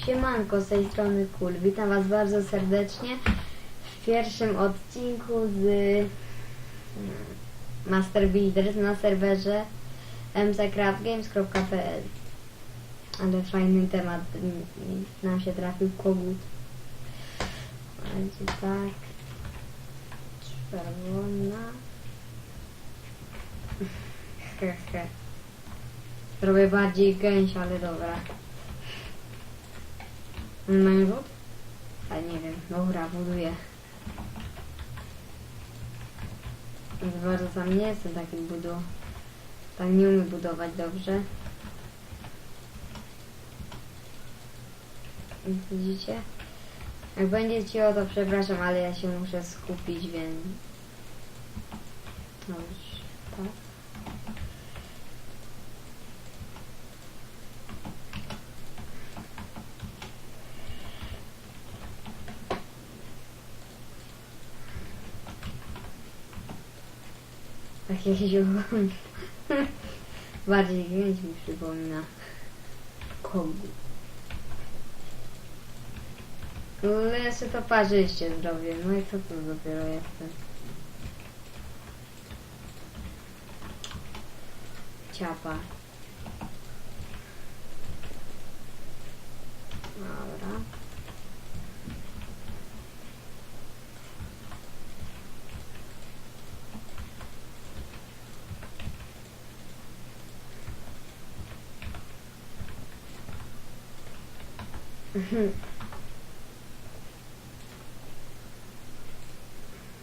Siemanko, z tej strony Kul. Witam was bardzo serdecznie w pierwszym odcinku z Master Builders na serwerze mccraftgames.pl. Ale fajny temat nam się trafił, kogut. Będzie tak. Czerwona. Robię bardziej gęś, ale dobra. Mają rzut? A nie wiem, dobra, buduję. Bardzo sam nie jestem takim tak nie umiem budować dobrze. Widzicie? Jak będzie cicho, to przepraszam, ale ja się muszę skupić, więc... No już, tak. Takie ziół. Bardziej gęś mi przypomina kogut. Ale jeszcze to parzyście zrobię. No i co to dopiero jestem? Ciapa. Dobra.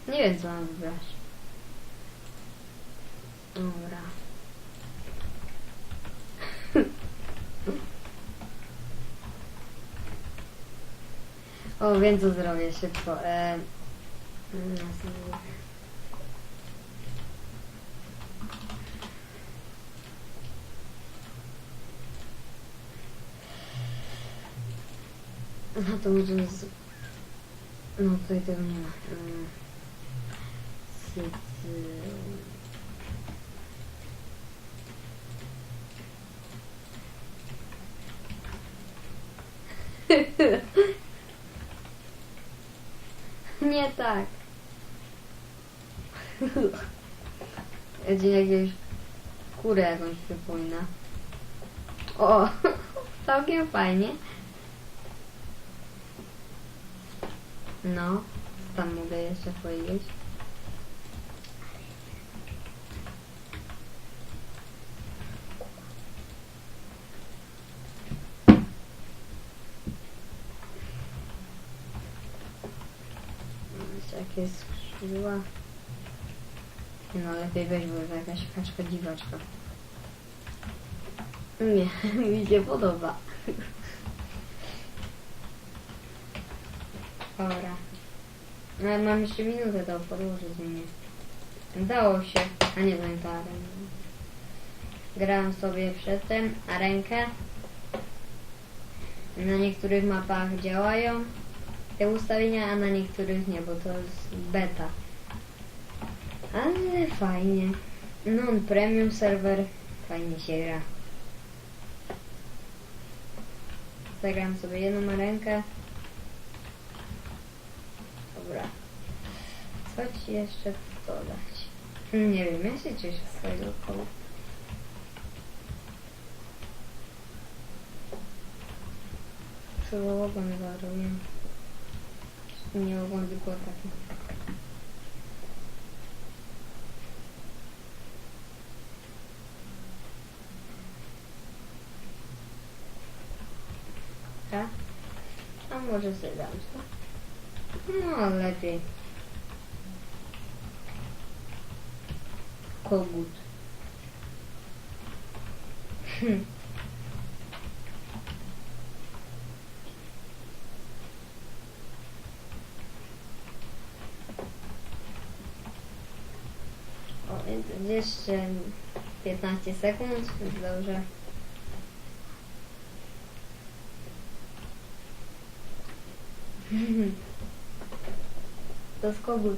Nie wiem, co mam wybrać. Dobra. O, wiem, co zrobię szybko. No to możemy no tutaj tego nie ma. Nie tak. Będzie jakieś kurę jakąś przypomina. O, całkiem fajnie. No, co tam mogę jeszcze powiedzieć? Jakie skrzydła. No lepiej weź, bo to jakaś kaczka dziwaczka. Nie, mi się podoba. Dobra. No, mam jeszcze minutę do podłożyć mnie. Dało się, a nie pamiętałem. Grałem sobie przedtem arenkę. Na niektórych mapach działają te ustawienia, a na niektórych nie, bo to jest beta. Ale fajnie. Non-premium serwer. Fajnie się gra. Zagram sobie jedną rękę. Dobra. Co ci jeszcze dodać? Nie wiem, ja się cieszę z swojego koła. Przywołową waruję. Nie mogą tylko takie. Tak? A może sobie dam to? No lepiej. Kogut. O, więc jeszcze 15 sekund, więc dobrze. To jest kogut.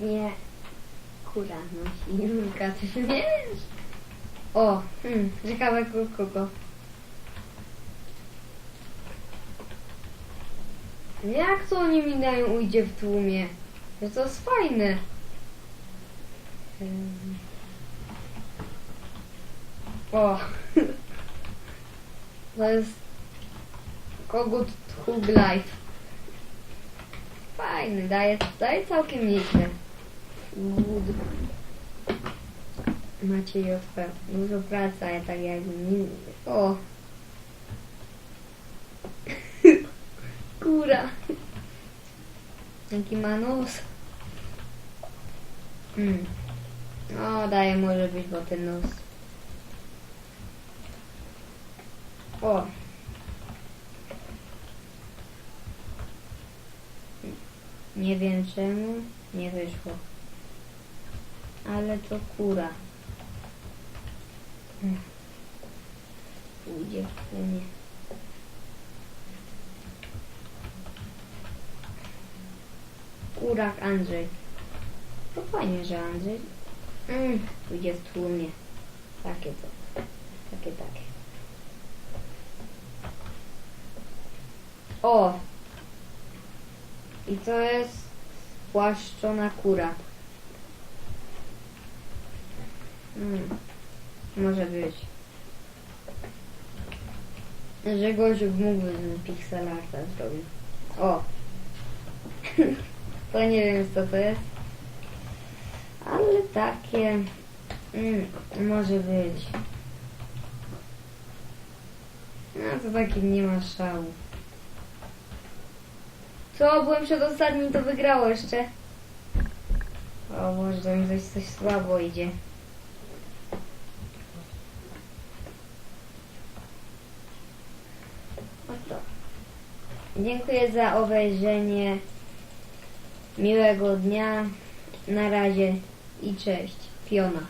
Nie. Kura nosi Julka, ty nie wiesz? O, ciekawe kogo. Jak to oni mi dają ujdzie w tłumie? Że to jest fajne. O. To jest kogut Hug Life. Fajny, daje całkiem nieźle. Good. Macie JP. Dużo pracy, ale tak jak nie... O. Kura. Jaki ma nos. O, daje może być, bo ten nos. O. Nie wiem czemu nie wyszło. Ale to kura. Pójdzie w mnie. Kurak Andrzej. To fajnie, że Andrzej. Pójdzie w tłumie. Takie to. Takie. O! I to jest spłaszczona kura. Może być. Że gościu mógłby pixel arta zrobić. O! To nie wiem co to jest. Ale takie... może być. No to taki nie ma szału. Co? Byłem przedostatni, to wygrało jeszcze. O Boże, to mi coś słabo idzie. Oto. Dziękuję za obejrzenie. Miłego dnia. Na razie i cześć. Fiona.